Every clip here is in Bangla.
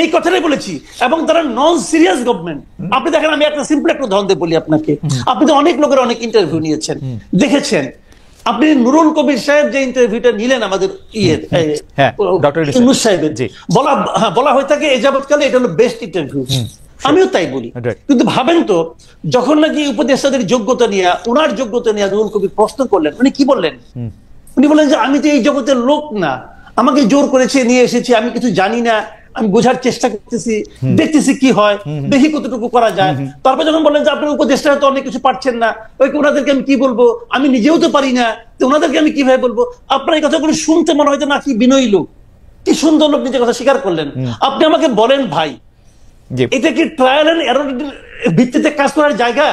এই কথাটাই বলেছি। এবং তারা নন সিরিয়াস গভর্নমেন্ট। আপনি দেখেন, আমি একটা সিম্পল একটা উদাহরণ দিয়ে বলি আপনাকে। আপনি তো অনেক লোকের অনেক ইন্টারভিউ নিয়েছেন, দেখেছেন। আপনি নুরুল কবির সাহেব যে ইন্টারভিউটা নিলেন আমাদের ডক্টর ইউনূস সাহেবের, বলা হয়ে থাকে এই যাবৎকালে এটা হলো বেস্ট ইন্টারভিউ। আমিও তাই বলি। কিন্তু ভাবেন তো, যখন নাকি উপদেষ্টাদের যোগ্যতা নিয়ে, ওনার যোগ্যতা নিয়ে নুরুল কবির প্রশ্ন করলেন, উনি কি বললেন? উনি বললেন যে আমি তো এই জগতের লোক না, আমাকে জোর করেছে নিয়ে এসেছি, আমি কিছু জানি না, আমি বোঝার চেষ্টা করতেছি, দেখতেছি কি হয়, দেখি কতটুকু করা যায়। তারপর যখন বললেন যে আপনার উপদেষ্টারা তো অনেক কিছু পারছেন না, ওনাদেরকে আমি কি বলবো, আমি নিজেও তো পারি না, তো ওনাদেরকে আমি কিভাবে বলবো? আপনার এই কথাগুলো শুনতে মনে হয় যে না, কি বিনয়ী লোক, কি সুন্দর লোক, নিজের কথা স্বীকার করলেন। আপনি আমাকে বলেন ভাই, এটা কি ট্রায়াল এন্ড এরর ভিত্তিতে কাজ করার জায়গা?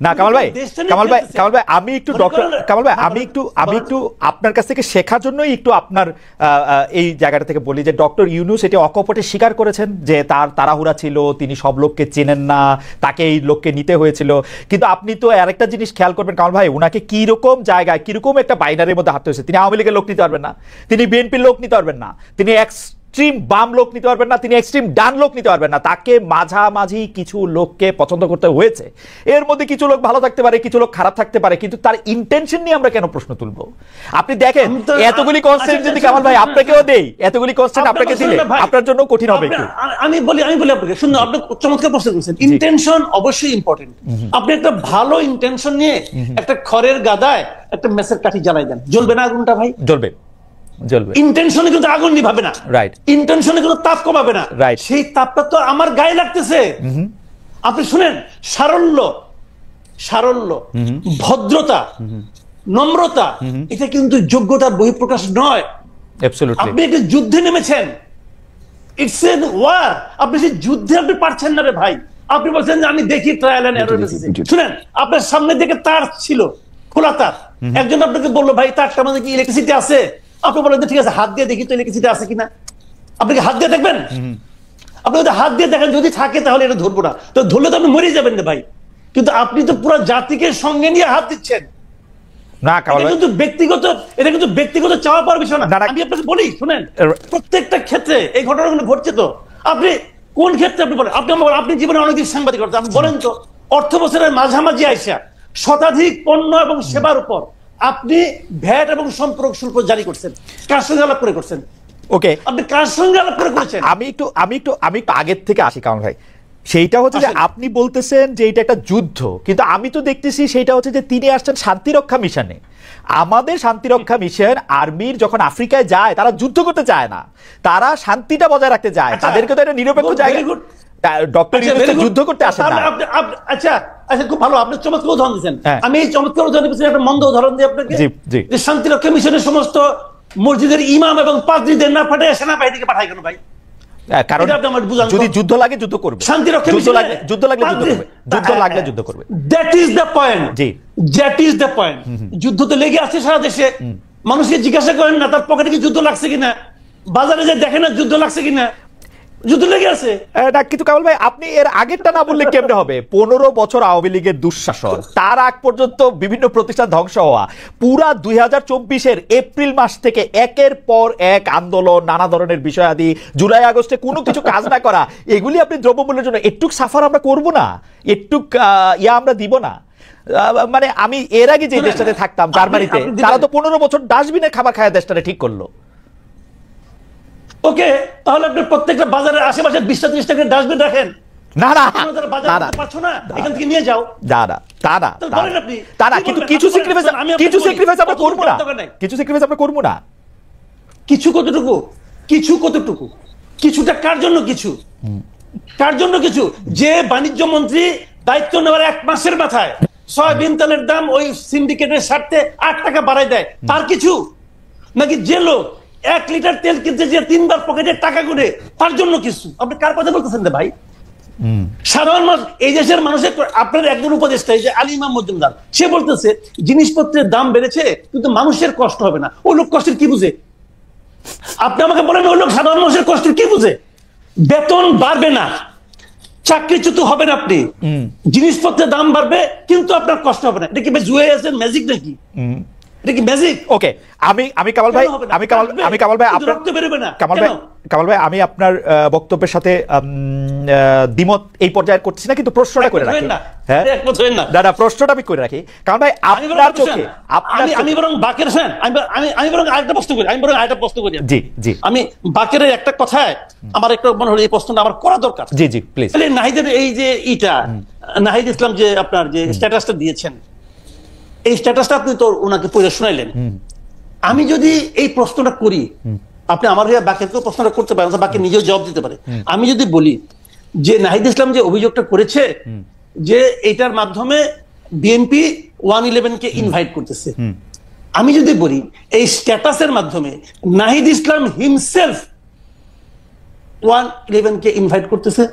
না কামাল ভাই, আমি একটু ডক্টর কামাল ভাই, আমি একটু আপনার কাছ থেকে শেখার জন্যই একটু আপনার এই জায়গাটা থেকে বলি যে ডক্টর ইউনূস এটি অকপটে স্বীকার করেছেন যে তার তাড়াহুড়া ছিল, তিনি সব লোককে চেনেন না, তাকে এই লোককে নিতে হয়েছিল। কিন্তু আপনি তো আরেকটা জিনিস খেয়াল করবেন কামাল ভাই, ওনাকে কিরকম জায়গায়, কিরকম একটা বাইনারির মধ্যে হাঁটতে হয়েছে। তিনি আওয়ামী লীগের লোক নিতে পারবেন না, তিনি বিএনপির লোক নিতে পারবেন না, তিনি এক্সট্রিম বাম লোক নিতে পারবেন না, তিনি এক্সট্রিম ডান লোক নিতে পারবেন না। তাকে মাঝামাঝি কিছু লোককে পছন্দ করতে হয়েছে। এর মধ্যে কিছু লোক ভালো থাকতে পারে, কিছু লোক খারাপ থাকতে পারে, কিন্তু তার ইন্টেনশন নিয়ে আমরা কেন প্রশ্ন তুলবো? আপনি দেখেন, এতগুলি কনস্ট্যান্ট যদি কামাল ভাই আপনাকেও দেই, এতগুলি কনস্ট্যান্ট আপনাকে দিলে আপনার জন্য কঠিন হবে একটু। আমি বলি আপনাকে, শুনুন, আপনি চমৎকার প্রশ্ন করেছেন। ইন্টেনশন অবশ্যই ইম্পর্টেন্ট। আপনি একটা ভালো ইন্টেনশন নিয়ে একটা খড়ের গাদায় একটা মেসের কাঠি জ্বালাই দেন, জ্বলবে না আগুনটা ভাই? জ্বলবে। ইন্টেনশনে কিন্তু আগুন নিভাবে না, রাইট? ইন্টেনশনে কিন্তু তাপ কমাবে না, রাইট? সেই তাপটা তো আমার গায়ে লাগতেছে। আপনি শুনেন, সারল্য, ভদ্রতা, নম্রতা, এটা কিন্তু যোগ্যতার বহিঃপ্রকাশ নয়। আপনি একটা যুদ্ধে নেমেছেন, ইটস এ ওয়ার। আপনি সেই যুদ্ধে আপনি পারছেন না রে ভাই। আপনি বলছেন যে আমি দেখি ট্রায়াল এন্ড এরর বেসিসে। শুনেন, আপনার সামনের দিকে তার ছিল, খোলা তার। একজন আপনাকে বললো ভাই তারটা মধ্যে কি ইলেকট্রিসিটি আছে? আপনি বলেন ঠিক আছে, হাত দিয়ে দেখি তো ইলেকট্রিসিটি আছে কিনা। আপনি কি হাত দিয়ে দেখবেন? আপনি যদি হাত দিয়ে দেখেন, যদি থাকে তাহলে এটা ধরবো না, তো ধরলে তো আপনি মরে যাবেন না ভাই। কিন্তু আপনি তো পুরো জাতিকে সঙ্গে নিয়ে হাত দিচ্ছেন। না, এটা কিন্তু ব্যক্তিগত চাওয়া পাওয়ার বিষয় না। আমি আপনাকে বলি, শুনেন, প্রত্যেকটা ক্ষেত্রে এই ঘটনাগুলো ঘটছে। তো আপনি কোন ক্ষেত্রে আপনি বলেন? আপনি জীবনে অনেকদিন সাংবাদিকতা, আপনি বলেন তো, অর্থ বছরের মাঝামাঝি আইসা শতাধিক পণ্য এবং সেবার উপর আপনি ভ্যাট এবং সম্পর্ক শুল্ক জারি করছেন, কার সঙ্গে আলাপ করে করছেন? ওকে, আপনি কার সঙ্গে আলাপ করে করেছেন? আমি একটু আগের থেকে আসি কারণ ভাই, সেইটা হচ্ছে যে আপনি বলতেছেন যে এটা একটা যুদ্ধ, কিন্তু আমি তো দেখতেছি সেইটা হচ্ছে যে তিনি আসছেন শান্তিরক্ষা মিশনে। আমাদের শান্তিরক্ষা মিশন আর্মির যখন আফ্রিকায় যায়, তারা যুদ্ধ করতে চায় না, তারা শান্তিটা বজায় রাখতে চায়। তাদেরকে তো একটা নিরপেক্ষ জায়গা, ডক্টর ইউনূস যুদ্ধ করতে আসেন না। আচ্ছা, খুব ভালো, আপনি চমৎকার উদাহরণ দিচ্ছেন। আমি এই চমৎকার উদাহরণ দিচ্ছি, একটা মন্দ উদাহরণ দিই আপনাকে। যে শান্তিরক্ষা মিশনের সমস্ত মসজিদের ইমাম এবং পাদ্রীদের না পাঠায় সেনাবাহিনীকে পাঠায় কেন ভাই? কারণ যদি যুদ্ধ লাগে যুদ্ধ করবে, শান্তিরক্ষা যুদ্ধ লাগলে যুদ্ধ করবে। That is the point. G, that is the point. যুদ্ধ তো লেগে আছে সারা দেশে। মানুষকে জিজ্ঞাসা করেন না তার পকেটে কি যুদ্ধ লাগছে কিনা, বাজারে যে দেখেন না যুদ্ধ লাগছে কিনা, যুদ্ধ লেগে আছে না। কিন্তু কামাল ভাই, আপনি এর আগেরটা না বললে কেমনে হবে? 15 বছর আওয়ামী লীগের দুঃশাসন, তার আগ পর্যন্ত বিভিন্ন প্রতিষ্ঠান ধ্বংস হওয়া, পুরা 2024-এর এপ্রিল মাস থেকে একের পর এক আন্দোলন, নানা ধরনের বিষয়াদি, জুলাই আগস্টে কোনো কিছু কাজ না করা, এগুলি আপনি দ্রব্যমূল্যের জন্য একটু সাফার আমরা করবো না, একটু আমরা দিব না? মানে আমি এর আগে যে দেশটাতে থাকতাম জার্মানিতে, তারা তো 15 বছর ডাস্টবিনের খাবার খায় দেশটাতে ঠিক করলো। ওকে, তাহলে আপনি প্রত্যেকটা বাজারের আশেপাশে 20-30টা করে ডাস্টবিন রাখেন। না, পারছো না, এখান থেকে নিয়ে যাও। কিছু স্যাক্রিফাইস আমরা করবো না, কিছু কতটুকু, কিছুটা কার জন্য কিছু? যে বাণিজ্য মন্ত্রী দায়িত্ব নেওয়ার 1 মাসের মাথায় সয়াবিন তেলের দাম ওই সিন্ডিকেটের স্বার্থে 8 টাকা বাড়ায় দেয়, তার কিছু? নাকি যে লোক 1 লিটার তেল কিনতে যে 3 বার পকেটে টাকা গুনে, তার জন্য কিছু? আপনি কার কথা বলতেছেন ভাই? সাধারণ মানুষ, এই দেশের মানুষের, আপনার একজন উপদেষ্টা এই যে আলী ইমাম মজুমদার, সে বলতেছে জিনিসপত্রের দাম বেড়েছে কিন্তু মানুষের কষ্ট হবে না। ওই লোক কষ্টের কি বুঝে? আপনি আমাকে বলেন, ওই লোক সাধারণ মানুষের কষ্টের কি বুঝে? বেতন বাড়বে না, চাকরিচ্যুত হবেন আপনি, জিনিসপত্রের দাম বাড়বে কিন্তু আপনার কষ্ট হবে না। এটা কি জুয়ে আছেন, ম্যাজিক নাকি? এটা কি ম্যাজিক? ওকে, আমি কামাল ভাই কামাল ভাই আমি আপনার বক্তব্যের সাথে দ্বিমত এই পর্যায়ে করছি না, কিন্তু প্রশ্নটা করে রাখি। হ্যাঁ দাদা, প্রশ্নটা আমি করে রাখি কারণ ভাই আপনার চোখে আমি বরং বাকের আমি বরং আরেকটা প্রশ্ন করি। জি জি, আমি বাকের একটা কথায় আমার একটু মনে হলো এই প্রশ্নটা আমার করা দরকার। জি জি প্লিজ। নাহিদের এই যে নাহিদ ইসলাম যে আপনার যে স্ট্যাটাসটা দিয়েছেন, এই স্ট্যাটাসটা আপনি তো ওনাকে পড়ে শোনাইলেন। আমি যদি এই প্রশ্নটা করি, আপনি আমার হয়ে বাকেরকেও প্রশ্নটা করতে পারেন, বাকি নিজেও জবাব দিতে পারে। আমি যদি বলি যে নাহিদ ইসলাম যে অভিযোগটা করেছে যে এটার মাধ্যমে বিএনপি 111 কে ইনভাইট করতেছে, আমি যদি বলি এই স্ট্যাটাসের মাধ্যমে নাহিদ ইসলাম হিমসেলফ 111 কে ইনভাইট করতেছে,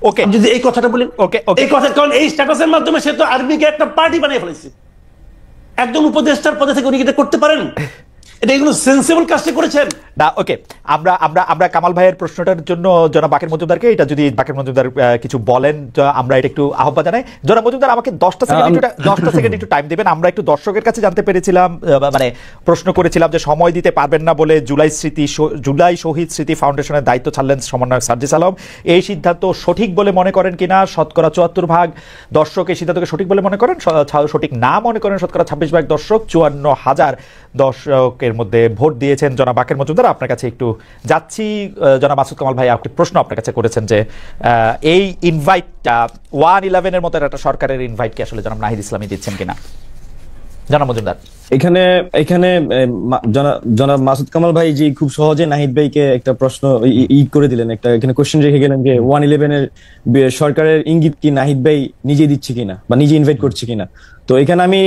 ওকে যদি এই কথাটা বলি, ওকে এই কথা, কারণ এই স্ট্যাটাসের মাধ্যমে সে তো আর্মিকে একটা পার্টি বানিয়ে ফেলেছে। একজন উপদেষ্টার পদে থেকে উনি এটা করতে পারেন? এটা কোনো সেন্সিবল কাজটি করেছেন না। ওকে, আমরা কামাল ভাইয়ের প্রশ্নটার জন্য জনাব বাকের মজুমদারকে, এটা যদি বাকের মজুমদার কিছু বলেন আমরা এটা একটু আহ্বান জানাই। জনাব মজুমদার আমাকে 10টা সেকেন্ড একটু টাইম দেবেন। আমরা একটু দর্শকের কাছে জানতে পেরেছিলাম, মানে প্রশ্ন করেছিলাম যে সময় দিতে পারবেন না বলে জুলাই শহীদ স্মৃতি ফাউন্ডেশনের দায়িত্ব ছাড়লেন সমন্বয়ক সার্জিস আলম। এই সিদ্ধান্ত সঠিক বলে মনে করেন কিনা? শতকরা 74% দর্শক এই সিদ্ধান্তকে সঠিক বলে মনে করেন, সঠিক না মনে করেন শতকরা 26% দর্শক। 54,000 দর্শকের মধ্যে ভোট দিয়েছেন। জনাব বাকের মজুমদার আপনার কাছে একটু যাচ্ছি। জনাব মাসুদ কামাল ভাই একটি প্রশ্ন আপনার কাছে করেছেন যে এই ইনভাইটটা 111 এর মতো একটা সরকারের ইনভাইট কি আসলে জনাব নাহিদ ইসলামই দিচ্ছেন কিনা? জনাব মজুমদার, এখানে জনাব মাসুদ কামাল ভাই যে খুব সহজে নাহিদ ভাইকে একটা প্রশ্ন করে দিলেন, একটা এখানে কোশ্চেন রেখে গেলেন যে 111 এর সরকারের ইঙ্গিত কি নাহিদ ভাই নিজে দিচ্ছে কিনা বা নিজে ইনভাইট করছে কিনা। তো এখানে আমি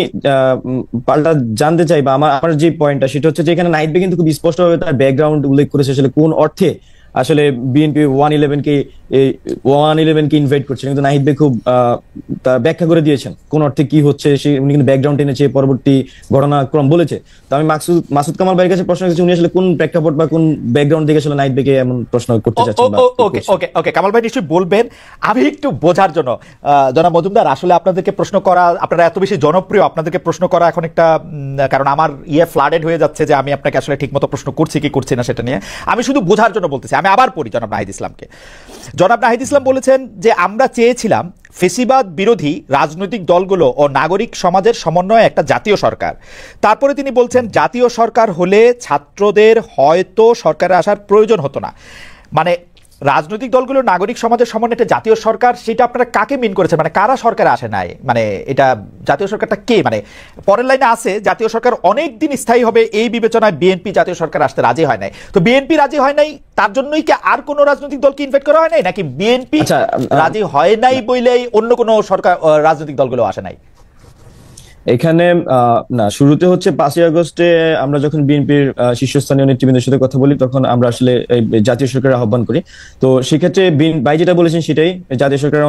পাল্টা জানতে চাই বা আমার যে পয়েন্টটা সেটা হচ্ছে যে এখানে নাহিদ ভাই কিন্তু খুব স্পষ্টভাবে তার ব্যাকগ্রাউন্ড উল্লেখ করেছে, আসলে কোন অর্থে আসলে বিএনপি 111 কে ইনভাইট করছে, কিন্তু নাহিদ ভাই খুব ব্যাখ্যা করে দিয়েছেন কোন অর্থে কি হচ্ছে, উনি কিন্তু ব্যাকগ্রাউন্ড এনেছে, পরবর্তী ঘটনাক্রম বলেছে। তো আমি মাসুদ কামাল ভাইয়ের কাছে প্রশ্ন করছি উনি আসলে কোন প্রেক্ষাপট বা কোন ব্যাকগ্রাউন্ড থেকে আসলে নাহিদ ভাইকে এমন প্রশ্ন করতে চাচ্ছেন। ওকে কামাল ভাই নিশ্চয়ই বলবেন। আমি একটু বোঝার জন্য জনাব মজুমদার, আসলে আপনাদেরকে প্রশ্ন করা, আপনারা এত বেশি জনপ্রিয়, আপনাদেরকে প্রশ্ন করা এখন একটা, কারণ আমার ফ্লাডেড হয়ে যাচ্ছে যে আমি আপনাকে আসলে ঠিকমতো প্রশ্ন করছি কি করছি না সেটা নিয়ে। আমি শুধু বোঝার জন্য বলতেছি। আমি আবার পড়ি জনাব নাহিদ ইসলামকে। জনাব নাহিদ ইসলাম বলেছেন যে আমরা চেয়েছিলাম ফেসিবাদ বিরোধী রাজনৈতিক দলগুলো ও নাগরিক সমাজের সমন্বয়ে একটা জাতীয় সরকার। তারপরে তিনি বলছেন জাতীয় সরকার হলে ছাত্রদের হয়তো সরকারে আসার প্রয়োজন হতো না। মানে রাজনৈতিক দলগুলো নাগরিক সমাজের সমন্বয়ে একটা জাতীয় সরকার, সেটা আপনারা কাকে মিন করেছেন? মানে কারা সরকারে আসে নাই? মানে এটা জাতীয় সরকারটা কে? মানে পরের লাইনে আছে জাতীয় সরকার অনেক দিন স্থায়ী হবে এই বিবেচনায় বিএনপি জাতীয় সরকার আসতে রাজি হয় নাই। তো বিএনপি রাজি হয় নাই, তার জন্যই কি আর কোন রাজনৈতিক দলকে ইনভাইট করা হয় নাই, নাকি বিএনপি রাজি হয় নাই বলেই অন্য কোনো সরকার রাজনৈতিক দলগুলো আসে নাই? এখানে না, শুরুতে হচ্ছে 5ই আগস্টে আমরা যখন বিএনপির শীর্ষস্থানীয় নেতৃবৃন্দের সাথে কথা বলি তখন আমরা আসলে জাতীয় সরকারের আহ্বান করি। তো সেক্ষেত্রে ভাই যেটা বলেছেন সেটাই, জাতীয় সরকার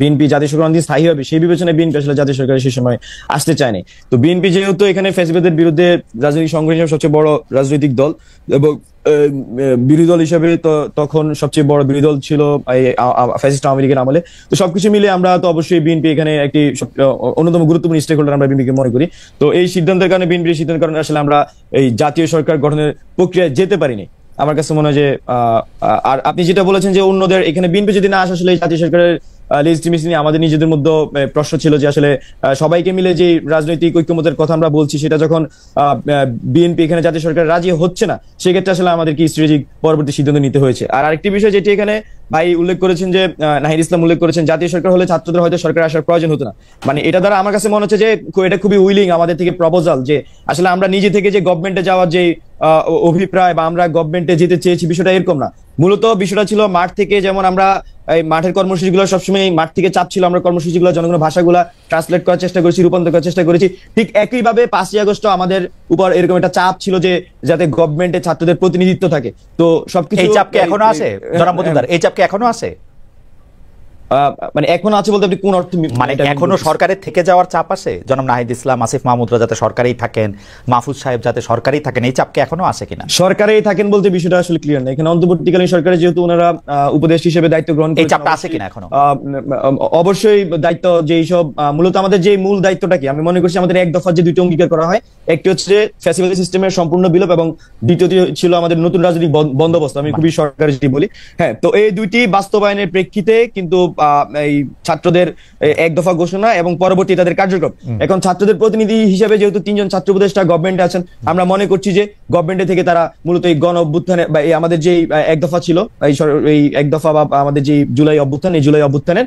বিএনপি জাতীয় সরকার অনেকদিন স্থায়ী হবে সেই বিবেচনায় বিএনপি আসলে জাতীয় সরকারের সেই সময় আসতে চায়নি। তো বিএনপি যেহেতু এখানে ফ্যাসিবাদের বিরুদ্ধে রাজনৈতিক সংগঠন হিসেবে সবচেয়ে বড় রাজনৈতিক দল এবং বিরোধী দল হিসেবে তো তখন সবচেয়ে বড় বিরোধী দল ছিল ফ্যাসিস্ট আওয়ামী লীগের আমলে। তো সবকিছু মিলে আমরা তো অবশ্যই বিএনপি এখানে একটি অন্যতম গুরুত্বপূর্ণ স্টেক হোল্ডার আমরা বিএনপিকে মনে করি। তো এই সিদ্ধান্তের কারণে, বিএনপির সিদ্ধান্তের কারণে আসলে আমরা এই জাতীয় সরকার গঠনের প্রক্রিয়ায় যেতে পারিনি। আমার কাছে মনে হয় যে আর আপনি যেটা বলেছেন যে অন্যদের এখানে বিএনপি যদি না আসে আসলে জাতীয় সরকারের লেজিটিমেসি নিয়ে আমাদের নিজেদের মধ্যে প্রশ্ন ছিল যে আসলে সবাইকে মিলে যে রাজনৈতিক ঐক্যমতের কথা আমরা বলছি সেটা যখন বিএনপি এখানে জাতীয় সরকার রাজি হচ্ছে না, সেক্ষেত্রে আসলে আমাদেরকে স্ট্র্যাটেজিক পরবর্তী সিদ্ধান্ত নিতে হয়েছে। আর আরেকটি বিষয় যেটি এখানে ভাই উল্লেখ করেছেন যে নাহিদ ইসলাম উল্লেখ করেছেন জাতীয় সরকার হলে ছাত্রদের হয়তো সরকার আসার প্রয়োজন হতো না। মানে এটা দ্বারা আমার কাছে মনে হচ্ছে যে এটা খুবই উইলিং আমাদের থেকে প্রপোজাল যে আসলে আমরা নিজে থেকে যে গভর্নমেন্টে যাওয়ার যে অভিপ্রায় বা আমরা গভর্নমেন্টে যেতে চেয়েছি বিষয়টা এরকম না। মূলত বিষয়টা ছিল মাঠ থেকে, যেমন আমরা এই মাঠের কর্মসূচিগুলো সবসময় মাঠ থেকে চাপ ছিল, আমরা কর্মসূচিগুলো জনগণের ভাষাগুলো ট্রান্সলেট করার চেষ্টা করেছি, রূপান্তর করার চেষ্টা করেছি। ঠিক একইভাবে 5ই আগস্ট আমাদের উপর এরকম একটা চাপ ছিল যে যাতে গভর্নমেন্টে ছাত্রদের প্রতিনিধিত্ব থাকে। তো সবকিছু এই চাপ কি এখনো আছে জনাব মজুমদার? এই চাপ কি এখনো আছে? মানে এখন আছে বলতে আপনি কোন অর্থে মানে এখনো সরকারের থেকে যাওয়ার চাপ আছে? জনাব নাহিদ ইসলাম, আসিফ মাহমুদরা যাতে সরকারেই থাকেন, মাহফুজ সাহেব যাতে সরকারেই থাকেন, এই চাপ কি এখনো আছে কিনা? সরকারেই থাকেন বলতে বিষয়টা আসলে ক্লিয়ার না। এখানে অন্তর্বর্তীকালীন সরকারে যেহেতু ওনারা উপদেষ্টা হিসেবে দায়িত্ব গ্রহণ করেছেন, এই চাপটা আছে কিনা এখনো? অবশ্যই দায়িত্ব যেই সব মূলত আমাদের যে মূল দায়িত্বটা কি, আমি মনে করছি আমাদের এক দফা যে দুটো অঙ্গীকার করা হয়, একটি হচ্ছে যে ফ্যাসিলিটি সিস্টেমের সম্পূর্ণ বিলোপ এবং দ্বিতীয়টি ছিল আমাদের নতুন রাজনৈতিক বন্দোবস্ত, আমি খুবই সরকারি যদি বলি। হ্যাঁ, তো এই দুইটি বাস্তবায়নের প্রেক্ষিতে কিন্তু এই ছাত্রদের এক দফা ঘোষণা এবং পরবর্তী তাদের কার্যক্রম, এখন ছাত্রদের প্রতিনিধি হিসেবে যেহেতু 3 জন ছাত্র উপদেষ্টা গভর্নমেন্টে আছেন, আমরা মনে করছি যে গভর্নমেন্টে থেকে তারা মূলত এই গণ অভ্যুত্থানে বা এই আমাদের যে এক দফা ছিল, এই এক দফা বা আমাদের যে জুলাই অভ্যুত্থান, এই জুলাই অভ্যুত্থানের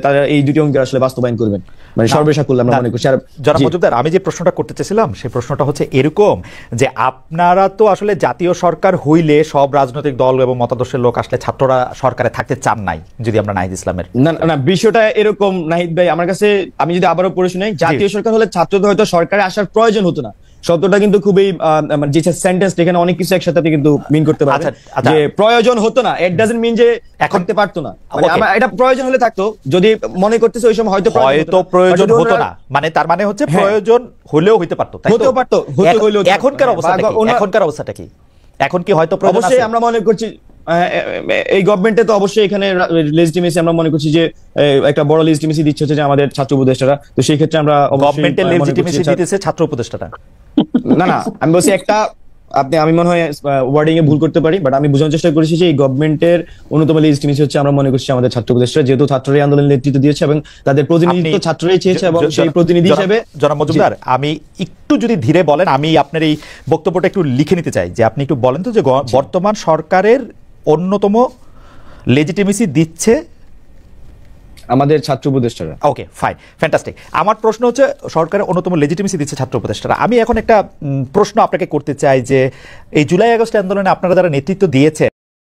তারা এই দুটি অঙ্গীকার আসলে বাস্তবায়ন করবেন, মানে সর্বশেষ করলে আমরা মনে করছি। আর জনাব মজুমদার, আমি যে প্রশ্নটা করতে চাইছিলাম সেই প্রশ্নটা হচ্ছে এরকম যে আপনারা তো আসলে জাতীয় সরকার হইলে সব রাজনৈতিক দল এবং মতাদর্শের লোক আসলে ছাত্ররা সরকারে থাকতে চান নাই, যদি আমরা নাহিদ ইসলামের না বিষয়টা এরকম নাহিদ ভাই, আমার কাছে আমি যদি আবারও পড়ে শুনাই, জাতীয় সরকার হলে ছাত্রদের হয়তো সরকারে আসার প্রয়োজন হতো না, শব্দটা কিন্তু খুবই যে সেন্টেন্স এখানে অনেক কিছু একসাথে আপনি কিন্তু মিন করতে পারবেন। যে প্রয়োজন হতো না, ইট ডাজন্ট মিন যে থাকতে পারতো না, মানে এটা প্রয়োজন হলে থাকতো, যদি মনে করতেছে ওই সময় হয়তো প্রয়োজন হতো না, মানে তার মানে হচ্ছে প্রয়োজন হলেও হইতে পারতো, হতেও পারতো, এখনকার অবস্থাটা কি? এখন কি হয়তো অবশ্যই আমরা মনে করছি এই গভর্নমেন্টে তো অবশ্যই এখানে লেজিটিমেসি আমরা মনে করছি যে একটা বড় লেজিটিমেসি দিচ্ছে হচ্ছে যে আমাদের ছাত্র উপদেষ্টারা, তো সেই ক্ষেত্রে আমরা গভর্নমেন্টের লেজিটিমেসি দিতেছে ছাত্র উপদেষ্টারা। না আমি বলছি একটা আমি মনে হয় ওয়ার্ডিং এ ভুল করতে পারি, বাট আমি বোঝানোর চেষ্টা করেছি যে এই গভর্নমেন্টের অন্যতম লেজিটিমেসি হচ্ছে আমরা মনে করছি আমাদের ছাত্র উপদেষ্টা, যেহেতু ছাত্ররাই আন্দোলনের নেতৃত্ব দিয়েছে এবং তাদের প্রতিনিধিত্ব ছাত্ররাই চেয়েছে, এবং সেই প্রতিনিধি হিসেবে জনাব মজুমদার, আমি একটু যদি ধীরে বলেন, আমি আপনার এই বক্তব্যটা একটু লিখে নিতে চাই, যে আপনি একটু বলেন তো যে বর্তমান সরকারের অন্যতম লেজিটিমেসি দিচ্ছে আমাদের ছাত্র উপদেষ্টারা। ওকে, ফাইন, ফ্যান্টাস্টিক। আমার প্রশ্ন হচ্ছে সরকারের অন্যতম লেজিটিমেসি দিচ্ছে ছাত্র উপদেষ্টারা। আমি এখন একটা প্রশ্ন আপনাকে করতে চাই যে এই জুলাই আগস্ট আন্দোলনে আপনারা যারা নেতৃত্ব দিয়েছেন,